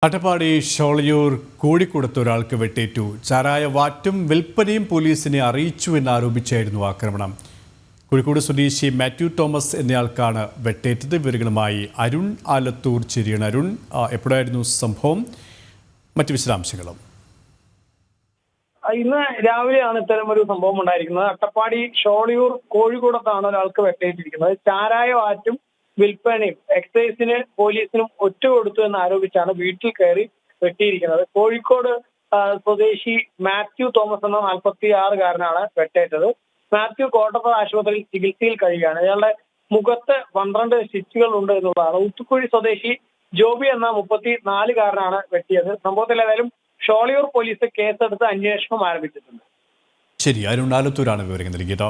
അട്ടപ്പാടി ഷോളയൂർ കോഴിക്കോടത്ത് ഒരാൾക്ക് വെട്ടേറ്റു. ചാരായ വാറ്റും വിൽപ്പനയും പോലീസിനെ അറിയിച്ചു എന്നാരോപിച്ചായിരുന്നു ആക്രമണം. കോഴിക്കോട് സ്വദേശി മാത്യു തോമസ് എന്നയാൾക്കാണ് വെട്ടേറ്റത്. വിവരങ്ങളുമായി അരുൺ ആലത്തൂർ ചേരുകയാണ്. അരുൺ, എപ്പോഴായിരുന്നു സംഭവം? മറ്റു വിശദാംശങ്ങളും. ഇന്ന് രാവിലെയാണ് ഇത്തരം ഒരു സംഭവം ഉണ്ടായിരിക്കുന്നത്. അട്ടപ്പാടി ഷോളയൂർ കോഴിക്കോടത്താണ് ഒരാൾക്ക് വെട്ടേറ്റിരിക്കുന്നത്. ചാരായ വാറ്റും വിൽപ്പനയും എക്സൈസിന് പോലീസിനും ഒറ്റ കൊടുത്തു എന്ന് ആരോപിച്ചാണ് വീട്ടിൽ കയറി വെട്ടിയിരിക്കുന്നത്. കോഴിക്കോട് സ്വദേശി മാത്യു തോമസ് എന്ന 46-കാരനാണ് വെട്ടേറ്റത്. മാത്യു കോട്ടപ്പുറ ആശുപത്രിയിൽ ചികിത്സയിൽ കഴിയുകയാണ്. ഇയാളുടെ മുഖത്ത് 12 സ്റ്റിച്ചുകൾ ഉണ്ട് എന്നുള്ളതാണ്. ഉത്തുക്കുഴി സ്വദേശി ജോബി എന്ന 34-കാരനാണ് വെട്ടിയത്. സംഭവത്തിൽ ഏതായാലും ഷോളയൂർ പോലീസ് കേസെടുത്ത് അന്വേഷണം ആരംഭിച്ചിട്ടുണ്ട്. ശരി, അരുൺ ആലത്തൂരാണ് വിവരങ്ങൾ നൽകിയത്.